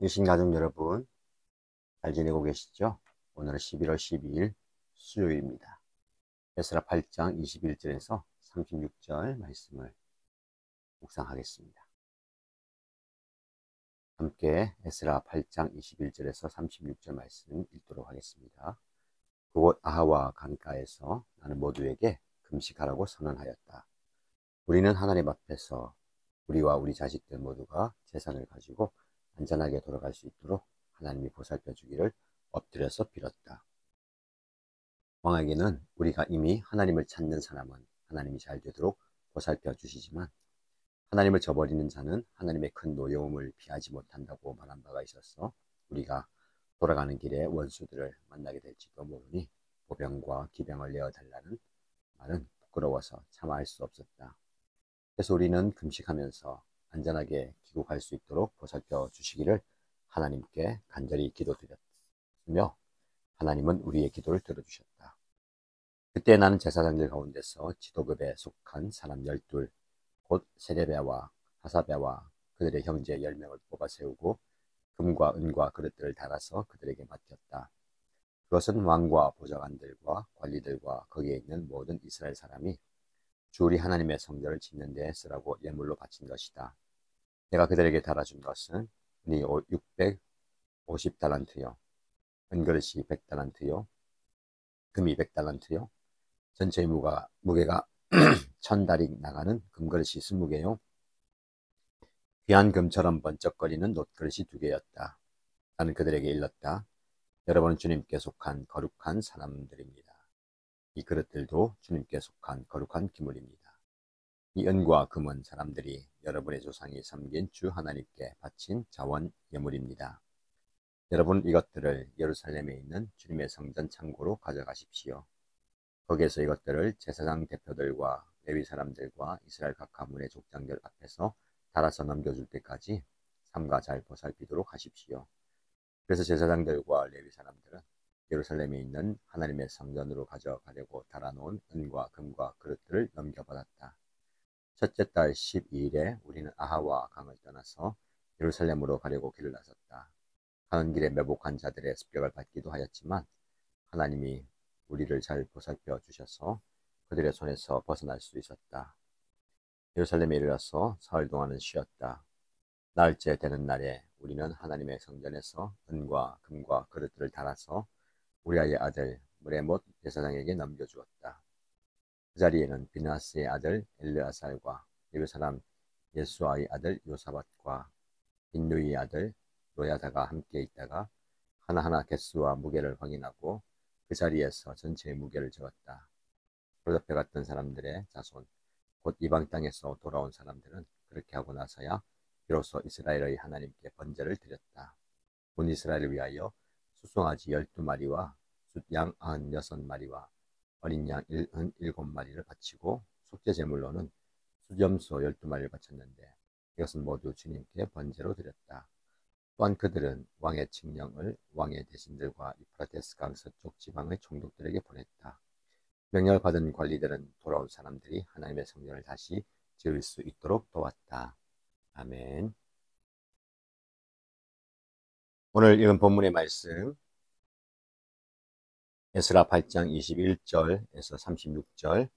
유신가족 여러분, 잘 지내고 계시죠? 오늘은 11월 12일 수요일입니다. 에스라 8장 21절에서 36절 말씀을 묵상하겠습니다. 함께 에스라 8장 21절에서 36절 말씀 읽도록 하겠습니다. 그곳 아하와 강가에서 나는 모두에게 금식하라고 선언하였다. 우리는 하나님 앞에서 우리와 우리 자식들 모두가 재산을 가지고 안전하게 돌아갈 수 있도록 하나님이 보살펴 주기를 엎드려서 빌었다. 왕에게는 우리가 이미 하나님을 찾는 사람은 하나님이 잘 되도록 보살펴 주시지만 하나님을 저버리는 자는 하나님의 큰 노여움을 피하지 못한다고 말한 바가 있어서 우리가 돌아가는 길에 원수들을 만나게 될지도 모르니 보병과 기병을 내어달라는 말은 부끄러워서 참아 할 수 없었다. 그래서 우리는 금식하면서 안전하게 귀국할 수 있도록 보살펴 주시기를 하나님께 간절히 기도드렸으며 하나님은 우리의 기도를 들어주셨다. 그때 나는 제사장들 가운데서 지도급에 속한 사람 12, 곧 세레베와 하사베와 그들의 형제 10명을 뽑아 세우고 금과 은과 그릇들을 달아서 그들에게 맡겼다. 그것은 왕과 보좌관들과 관리들과 거기에 있는 모든 이스라엘 사람이 주리 하나님의 성전을 짓는 데 쓰라고 예물로 바친 것이다. 내가 그들에게 달아준 것은 은이 650달란트요, 은그릇이 100달란트요, 금이 100달란트요, 전체의 무게가 1000다리 나가는 금그릇이 20개요, 귀한 금처럼 번쩍거리는 놋그릇이 2개였다. 나는 그들에게 일렀다. 여러분은 주님께 속한 거룩한 사람들입니다. 이 그릇들도 주님께 속한 거룩한 기물입니다. 이 은과 금은 사람들이 여러분의 조상이 섬긴 주 하나님께 바친 자원 예물입니다. 여러분 이것들을 예루살렘에 있는 주님의 성전 창고로 가져가십시오. 거기에서 이것들을 제사장 대표들과 레위 사람들과 이스라엘 각 가문의 족장들 앞에서 달아서 넘겨줄 때까지 삼가 잘 보살피도록 하십시오. 그래서 제사장들과 레위 사람들은 예루살렘에 있는 하나님의 성전으로 가져가려고 달아놓은 은과 금과 그릇들을 넘겨받았다. 첫째 달 12일에 우리는 아하와 강을 떠나서 예루살렘으로 가려고 길을 나섰다. 가는 길에 매복한 자들의 습격을 받기도 하였지만 하나님이 우리를 잘 보살펴 주셔서 그들의 손에서 벗어날 수 있었다. 예루살렘에 이르러서 사흘 동안은 쉬었다. 나흘째 되는 날에 우리는 하나님의 성전에서 은과 금과 그릇들을 달아서 우리아의 아들 무레못 제사장에게 넘겨주었다. 그 자리에는 비나스의 아들 엘르아살과 레위 사람 예수아의 아들 요사밧과 빈누이의 아들 노야다가 함께 있다가 하나하나 개수와 무게를 확인하고 그 자리에서 전체의 무게를 적었다. 도접해 갔던 사람들의 자손, 곧 이방 땅에서 돌아온 사람들은 그렇게 하고 나서야 비로소 이스라엘의 하나님께 번제를 드렸다. 온 이스라엘을 위하여 수송아지 12마리와 숫양 96마리와 어린 양 7마리를 바치고 속죄 제물로는 수점소 12마리를 바쳤는데 이것은 모두 주님께 번제로 드렸다. 또한 그들은 왕의 칙령을 왕의 대신들과 유프라테스 강 서쪽 지방의 총독들에게 보냈다. 명령을 받은 관리들은 돌아온 사람들이 하나님의 성전을 다시 지을 수 있도록 도왔다. 아멘. 오늘 읽은 본문의 말씀 에스라 8장 21절에서 36절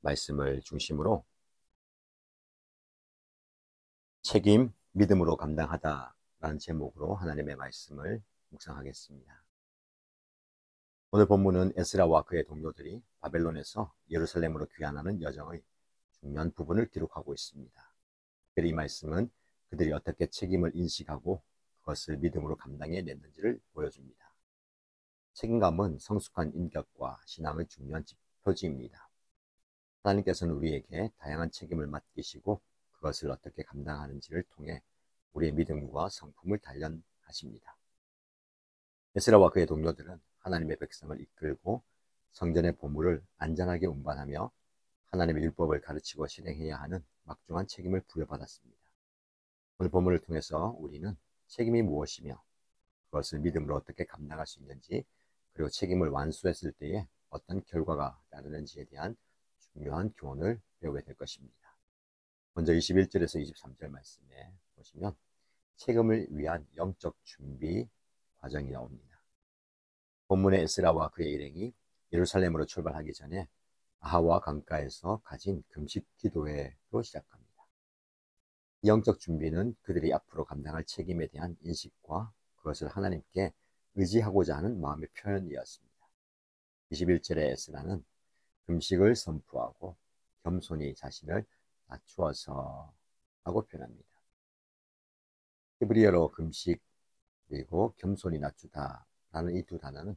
말씀을 중심으로 책임, 믿음으로 감당하다라는 제목으로 하나님의 말씀을 묵상하겠습니다. 오늘 본문은 에스라와 그의 동료들이 바벨론에서 예루살렘으로 귀환하는 여정의 중요한 부분을 기록하고 있습니다. 이 말씀은 그들이 어떻게 책임을 인식하고 그것을 믿음으로 감당해냈는지를 보여줍니다. 책임감은 성숙한 인격과 신앙의 중요한 표지입니다. 하나님께서는 우리에게 다양한 책임을 맡기시고 그것을 어떻게 감당하는지를 통해 우리의 믿음과 성품을 단련하십니다. 에스라와 그의 동료들은 하나님의 백성을 이끌고 성전의 보물을 안전하게 운반하며 하나님의 율법을 가르치고 실행해야 하는 막중한 책임을 부여받았습니다. 오늘 본문을 통해서 우리는 책임이 무엇이며 그것을 믿음으로 어떻게 감당할 수 있는지, 그리고 책임을 완수했을 때에 어떤 결과가 따르는지에 대한 중요한 교훈을 배우게 될 것입니다. 먼저 21절에서 23절 말씀에 보시면 책임을 위한 영적 준비 과정이 나옵니다. 본문의 에스라와 그의 일행이 예루살렘으로 출발하기 전에 아하와 강가에서 가진 금식 기도회로 시작합니다. 영적 준비는 그들이 앞으로 감당할 책임에 대한 인식과 그것을 하나님께 의지하고자 하는 마음의 표현이었습니다. 21절의 에스라는 금식을 선포하고 겸손히 자신을 낮추어서 라고 표현합니다. 히브리어로 금식 그리고 겸손히 낮추다 라는 이 두 단어는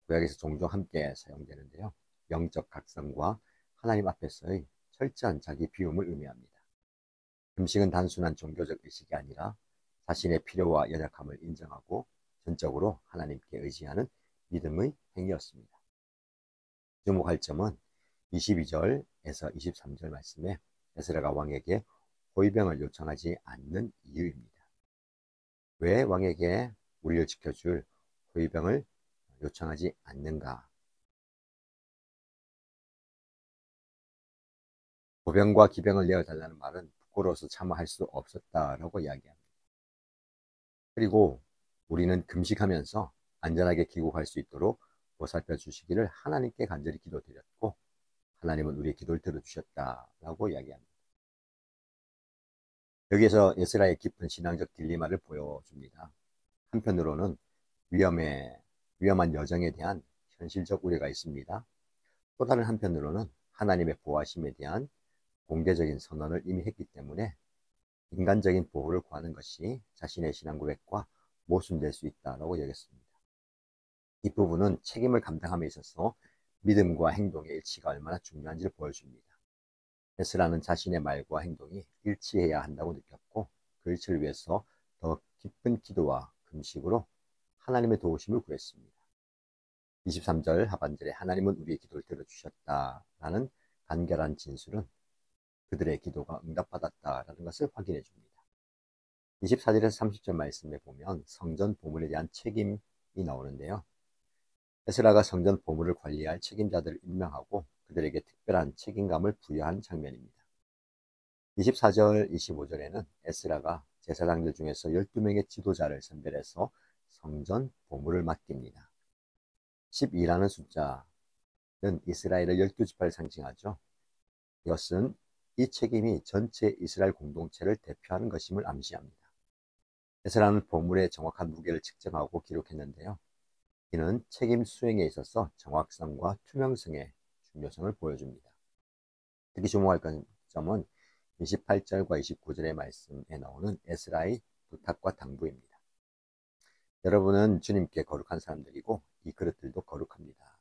구약에서 종종 함께 사용되는데요. 영적 각성과 하나님 앞에서의 철저한 자기 비움을 의미합니다. 금식은 단순한 종교적 의식이 아니라 자신의 필요와 연약함을 인정하고 전적으로 하나님께 의지하는 믿음의 행위였습니다. 주목할 점은 22절에서 23절 말씀에 에스라가 왕에게 호위병을 요청하지 않는 이유입니다. 왜 왕에게 우리를 지켜줄 호위병을 요청하지 않는가? 보병과 기병을 내어달라는 말은 부끄러워서 참아할 수 없었다라고 이야기합니다. 그리고 우리는 금식하면서 안전하게 귀국할 수 있도록 보살펴 주시기를 하나님께 간절히 기도드렸고 하나님은 우리의 기도를 들어주셨다라고 이야기합니다. 여기에서 에스라의 깊은 신앙적 딜레마를 보여줍니다. 한편으로는 위험한 여정에 대한 현실적 우려가 있습니다. 또 다른 한편으로는 하나님의 보호하심에 대한 공개적인 선언을 이미 했기 때문에 인간적인 보호를 구하는 것이 자신의 신앙 고백과 모순될 수 있다고 여겼습니다. 이 부분은 책임을 감당함에 있어서 믿음과 행동의 일치가 얼마나 중요한지를 보여줍니다. 에스라는 자신의 말과 행동이 일치해야 한다고 느꼈고 그 일치를 위해서 더 깊은 기도와 금식으로 하나님의 도우심을 구했습니다. 23절 하반절에 하나님은 우리의 기도를 들어주셨다라는 간결한 진술은 그들의 기도가 응답받았다라는 것을 확인해 줍니다. 24절에서 30절 말씀에 보면 성전 보물에 대한 책임이 나오는데요. 에스라가 성전 보물을 관리할 책임자들을 임명하고 그들에게 특별한 책임감을 부여한 장면입니다. 24절, 25절에는 에스라가 제사장들 중에서 12명의 지도자를 선별해서 성전 보물을 맡깁니다. 12라는 숫자는 이스라엘의 12지파를 상징하죠. 이것은 이 책임이 전체 이스라엘 공동체를 대표하는 것임을 암시합니다. 에스라는 보물의 정확한 무게를 측정하고 기록했는데요. 이는 책임 수행에 있어서 정확성과 투명성의 중요성을 보여줍니다. 특히 주목할 점은 28절과 29절의 말씀에 나오는 에스라의 부탁과 당부입니다. 여러분은 주님께 거룩한 사람들이고 이 그릇들도 거룩합니다.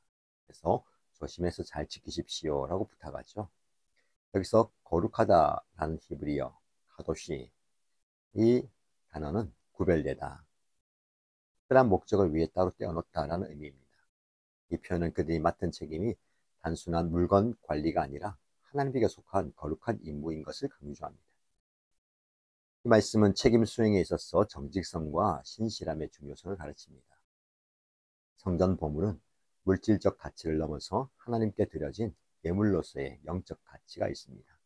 그래서 조심해서 잘 지키십시오 라고 부탁하죠. 여기서 거룩하다라는 히브리어 카도시, 이 단어는 구별되다, 특별한 목적을 위해 따로 떼어놓다라는 의미입니다. 이 표현은 그들이 맡은 책임이 단순한 물건 관리가 아니라 하나님에게 속한 거룩한 임무인 것을 강조합니다. 이 말씀은 책임 수행에 있어서 정직성과 신실함의 중요성을 가르칩니다. 성전 보물은 물질적 가치를 넘어서 하나님께 드려진 예물로서의 영적 가치가 있습니다.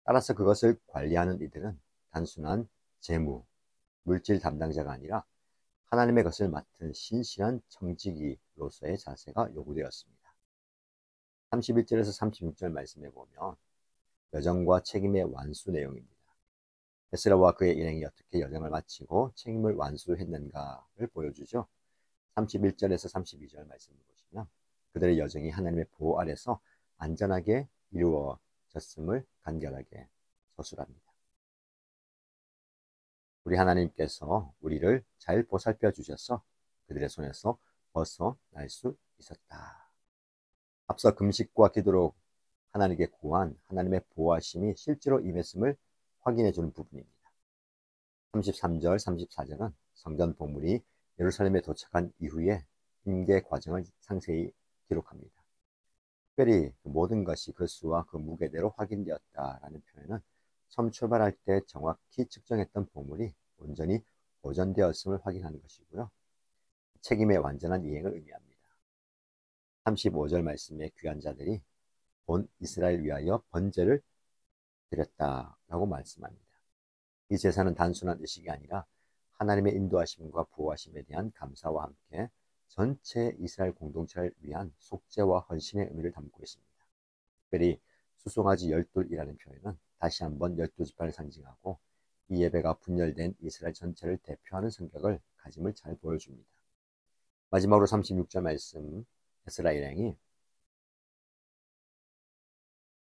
따라서 그것을 관리하는 이들은 단순한 재무, 물질 담당자가 아니라 하나님의 것을 맡은 신실한 청지기로서의 자세가 요구되었습니다. 31절에서 36절 말씀에 보면 여정과 책임의 완수 내용입니다. 에스라와 그의 일행이 어떻게 여정을 마치고 책임을 완수했는가를 보여주죠. 31절에서 32절 말씀을 보시면 그들의 여정이 하나님의 보호 아래서 안전하게 이루어졌음을 간결하게 서술합니다. 우리 하나님께서 우리를 잘 보살펴 주셔서 그들의 손에서 벗어날 수 있었다. 앞서 금식과 기도로 하나님께 구한 하나님의 보호하심이 실제로 임했음을 확인해 주는 부분입니다. 33절, 34절은 성전 보물이 예루살렘에 도착한 이후의 임계 과정을 상세히 기록합니다. 특별히 모든 것이 그 수와 그 무게대로 확인되었다라는 표현은 처음 출발할 때 정확히 측정했던 보물이 온전히 보존되었음을 확인하는 것이고요. 책임의 완전한 이행을 의미합니다. 35절 말씀에 귀한 자들이 온 이스라엘 위하여 번제를 드렸다라고 말씀합니다. 이 제사는 단순한 의식이 아니라 하나님의 인도하심과 보호하심에 대한 감사와 함께 전체 이스라엘 공동체를 위한 속죄와 헌신의 의미를 담고 있습니다. 특별히 수송아지 열둘이라는 표현은 다시 한번 12지파를 상징하고 이 예배가 분열된 이스라엘 전체를 대표하는 성격을 가짐을 잘 보여줍니다. 마지막으로 36절 말씀, 에스라 일행이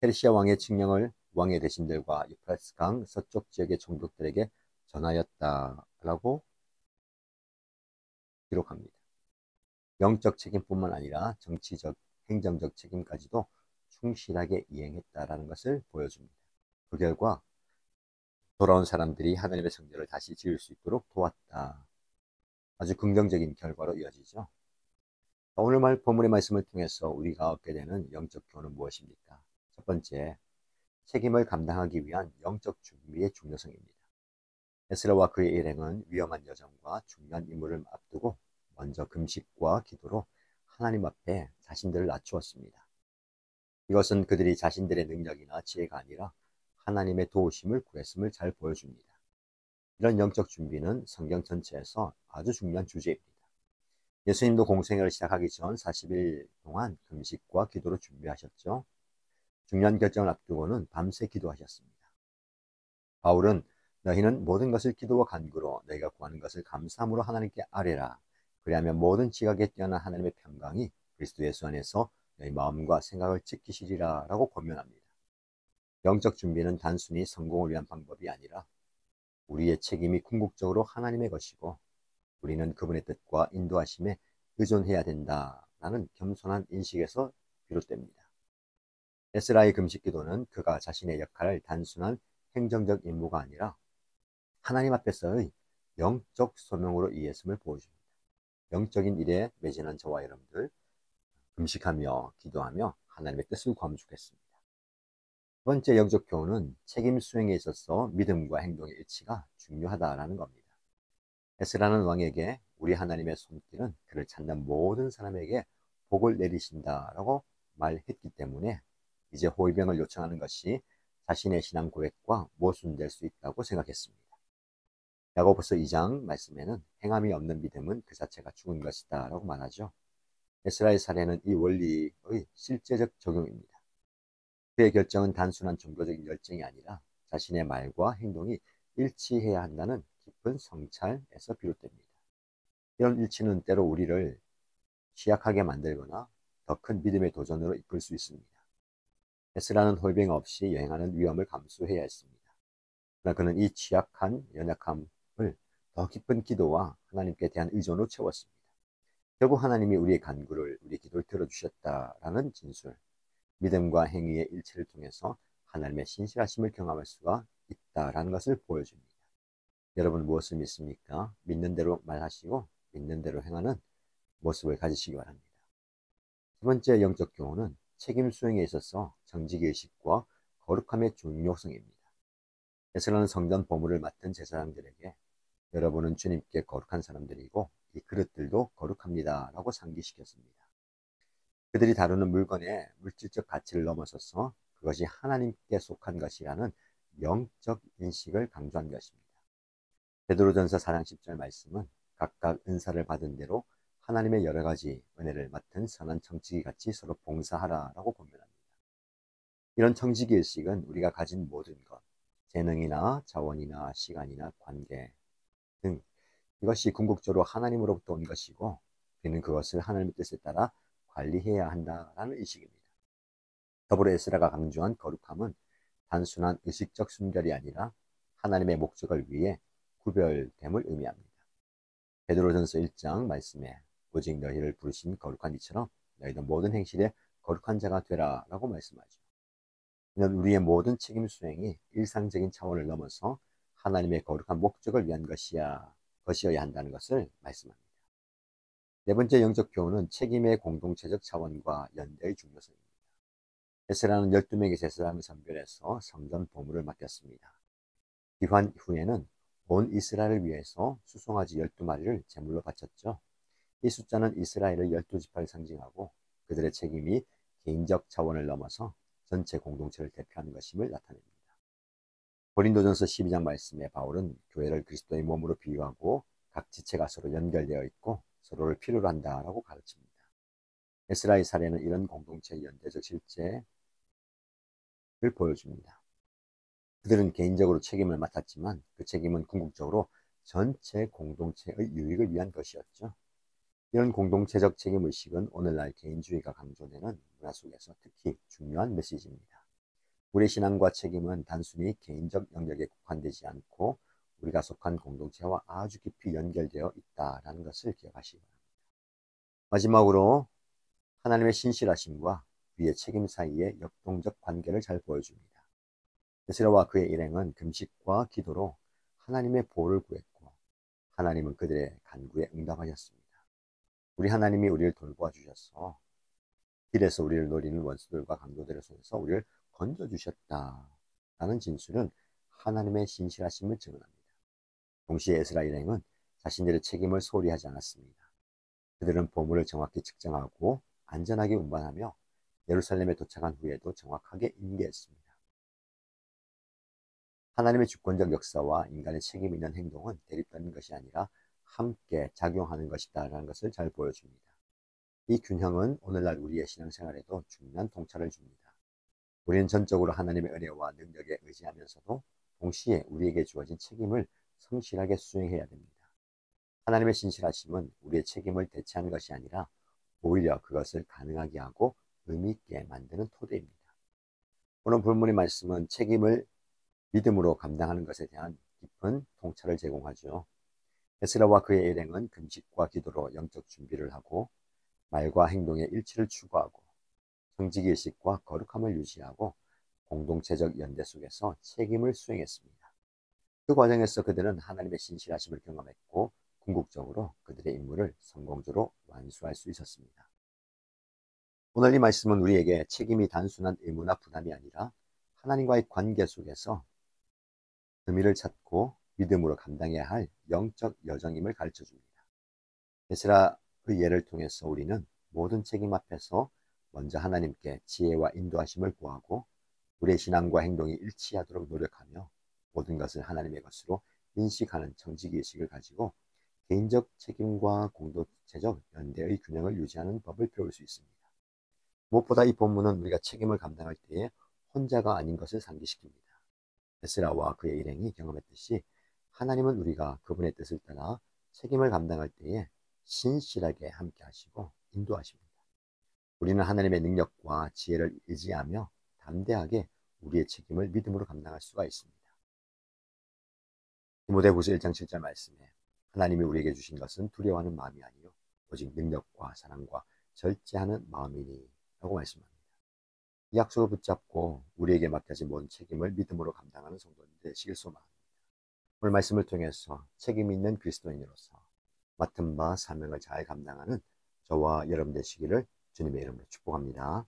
페르시아 왕의 칙령을 왕의 대신들과 유프라tes 강 서쪽 지역의 종족들에게 전하였다라고 기록합니다. 영적 책임뿐만 아니라 정치적, 행정적 책임까지도 충실하게 이행했다라는 것을 보여줍니다. 그 결과 돌아온 사람들이 하나님의 성전을 다시 지을 수 있도록 도왔다. 아주 긍정적인 결과로 이어지죠. 오늘 본문의 말씀을 통해서 우리가 얻게 되는 영적 교훈은 무엇입니까? 첫 번째, 책임을 감당하기 위한 영적 준비의 중요성입니다. 에스라와 그의 일행은 위험한 여정과 중요한 임무를 앞두고 먼저 금식과 기도로 하나님 앞에 자신들을 낮추었습니다. 이것은 그들이 자신들의 능력이나 지혜가 아니라 하나님의 도우심을 구했음을 잘 보여줍니다. 이런 영적 준비는 성경 전체에서 아주 중요한 주제입니다. 예수님도 공생애를 시작하기 전 40일 동안 금식과 기도로 준비하셨죠. 중요한 결정을 앞두고는 밤새 기도하셨습니다. 바울은 너희는 모든 것을 기도와 간구로 너희가 구하는 것을 감사함으로 하나님께 아뢰라. 그리하면 모든 지각에 뛰어난 하나님의 평강이 그리스도 예수 안에서 너희 마음과 생각을 지키시리라 라고 권면합니다. 영적 준비는 단순히 성공을 위한 방법이 아니라 우리의 책임이 궁극적으로 하나님의 것이고 우리는 그분의 뜻과 인도하심에 의존해야 된다라는 겸손한 인식에서 비롯됩니다. 에스라의 금식 기도는 그가 자신의 역할을 단순한 행정적 임무가 아니라 하나님 앞에서의 영적 소명으로 이해했음을 보여줍니다. 영적인 일에 매진한 저와 여러분들 금식하며 기도하며 하나님의 뜻을 구하겠습니다. 두 번째 영적 교훈은 책임 수행에 있어서 믿음과 행동의 일치가 중요하다라는 겁니다. 에스라는 왕에게 우리 하나님의 손길은 그를 찾는 모든 사람에게 복을 내리신다라고 말했기 때문에 이제 호위병을 요청하는 것이 자신의 신앙 고백과 모순될 수 있다고 생각했습니다. 야고보서 2장 말씀에는 행함이 없는 믿음은 그 자체가 죽은 것이다 라고 말하죠. 에스라의 사례는 이 원리의 실제적 적용입니다. 그의 결정은 단순한 종교적인 열정이 아니라 자신의 말과 행동이 일치해야 한다는 깊은 성찰에서 비롯됩니다. 이런 일치는 때로 우리를 취약하게 만들거나 더 큰 믿음의 도전으로 이끌 수 있습니다. 에스라는 호위병 없이 여행하는 위험을 감수해야 했습니다. 그러나 그는 이 취약한 연약함을 더 깊은 기도와 하나님께 대한 의존으로 채웠습니다. 결국 하나님이 우리의 간구를, 우리 기도를 들어주셨다라는 진술, 믿음과 행위의 일치를 통해서 하나님의 신실하심을 경험할 수가 있다라는 것을 보여줍니다. 여러분 무엇을 믿습니까? 믿는 대로 말하시고 믿는 대로 행하는 모습을 가지시기 바랍니다. 두 번째 영적 교훈은 책임 수행에 있어서 정직의식과 거룩함의 중요성입니다. 에스라는 성전 보물을 맡은 제사장들에게 여러분은 주님께 거룩한 사람들이고 이 그릇들도 거룩합니다 라고 상기시켰습니다. 그들이 다루는 물건의 물질적 가치를 넘어서서 그것이 하나님께 속한 것이라는 영적 인식을 강조한 것입니다. 베드로전서 4장 10절 말씀은 각각 은사를 받은 대로 하나님의 여러 가지 은혜를 맡은 선한 청지기 같이 서로 봉사하라라고 권면합니다. 이런 청지기 의식은 우리가 가진 모든 것, 재능이나 자원이나 시간이나 관계 등 이것이 궁극적으로 하나님으로부터 온 것이고 우리는 그것을 하나님의 뜻에 따라 관리해야 한다라는 의식입니다. 더불어 에스라가 강조한 거룩함은 단순한 의식적 순결이 아니라 하나님의 목적을 위해 구별됨을 의미합니다. 베드로전서 1장 말씀에 오직 너희를 부르신 거룩한 이처럼 너희도 모든 행실에 거룩한 자가 되라 라고 말씀하죠. 이는 우리의 모든 책임 수행이 일상적인 차원을 넘어서 하나님의 거룩한 목적을 위한 것이어야 한다는 것을 말씀합니다. 네 번째 영적 교훈은 책임의 공동체적 차원과 연대의 중요성입니다. 에스라는 12명의 제사장을 선별해서 성전 보물을 맡겼습니다. 귀환 후에는 온 이스라엘을 위해서 수송아지 12마리를 제물로 바쳤죠. 이 숫자는 이스라엘의 12지파를 상징하고 그들의 책임이 개인적 차원을 넘어서 전체 공동체를 대표하는 것임을 나타냅니다. 고린도전서 12장 말씀에 바울은 교회를 그리스도의 몸으로 비유하고 각 지체가 서로 연결되어 있고 서로를 필요로 한다라고 가르칩니다. 에스라의 사례는 이런 공동체의 연대적 실제를 보여줍니다. 그들은 개인적으로 책임을 맡았지만 그 책임은 궁극적으로 전체 공동체의 유익을 위한 것이었죠. 이런 공동체적 책임의식은 오늘날 개인주의가 강조되는 문화 속에서 특히 중요한 메시지입니다. 우리의 신앙과 책임은 단순히 개인적 영역에 국한되지 않고 우리가 속한 공동체와 아주 깊이 연결되어 있다는 것을 기억하시기 바랍니다. 마지막으로 하나님의 신실하심과 우리의 책임 사이의 역동적 관계를 잘 보여줍니다. 에스라와 그의 일행은 금식과 기도로 하나님의 보호를 구했고 하나님은 그들의 간구에 응답하셨습니다. 우리 하나님이 우리를 돌보아 주셔서 길에서 우리를 노리는 원수들과 강도들의 손에서 우리를 건져주셨다라는 진술은 하나님의 신실하심을 증언합니다. 동시에 에스라 일행은 자신들의 책임을 소홀히 하지 않았습니다. 그들은 보물을 정확히 측정하고 안전하게 운반하며 예루살렘에 도착한 후에도 정확하게 인계했습니다. 하나님의 주권적 역사와 인간의 책임 있는 행동은 대립되는 것이 아니라 함께 작용하는 것이다라는 것을 잘 보여줍니다. 이 균형은 오늘날 우리의 신앙생활에도 중요한 통찰을 줍니다. 우리는 전적으로 하나님의 은혜와 능력에 의지하면서도 동시에 우리에게 주어진 책임을 성실하게 수행해야 됩니다. 하나님의 신실하심은 우리의 책임을 대체하는 것이 아니라 오히려 그것을 가능하게 하고 의미 있게 만드는 토대입니다. 오늘 본문의 말씀은 책임을 믿음으로 감당하는 것에 대한 깊은 통찰을 제공하죠. 에스라와 그의 일행은 금식과 기도로 영적 준비를 하고 말과 행동의 일치를 추구하고 성직의식과 거룩함을 유지하고 공동체적 연대 속에서 책임을 수행했습니다. 그 과정에서 그들은 하나님의 신실하심을 경험했고 궁극적으로 그들의 임무를 성공적으로 완수할 수 있었습니다. 오늘 이 말씀은 우리에게 책임이 단순한 의무나 부담이 아니라 하나님과의 관계 속에서 의미를 찾고 믿음으로 감당해야 할 영적 여정임을 가르쳐줍니다. 에스라의 예를 통해서 우리는 모든 책임 앞에서 먼저 하나님께 지혜와 인도하심을 구하고 우리의 신앙과 행동이 일치하도록 노력하며 모든 것을 하나님의 것으로 인식하는 청지기의식을 가지고 개인적 책임과 공동체적 연대의 균형을 유지하는 법을 배울 수 있습니다. 무엇보다 이 본문은 우리가 책임을 감당할 때에 혼자가 아닌 것을 상기시킵니다. 에스라와 그의 일행이 경험했듯이 하나님은 우리가 그분의 뜻을 따라 책임을 감당할 때에 신실하게 함께 하시고 인도하십니다. 우리는 하나님의 능력과 지혜를 의지하며 담대하게 우리의 책임을 믿음으로 감당할 수가 있습니다. 디모데후서 1장 7절 말씀에 하나님이 우리에게 주신 것은 두려워하는 마음이 아니요 오직 능력과 사랑과 절제하는 마음이니 라고 말씀합니다. 이 약속을 붙잡고 우리에게 맡겨진 모든 책임을 믿음으로 감당하는 성도들 되시길 소망합니다. 오늘 말씀을 통해서 책임 있는 그리스도인으로서 맡은 바 사명을 잘 감당하는 저와 여러분 되시기를 주님의 이름으로 축복합니다.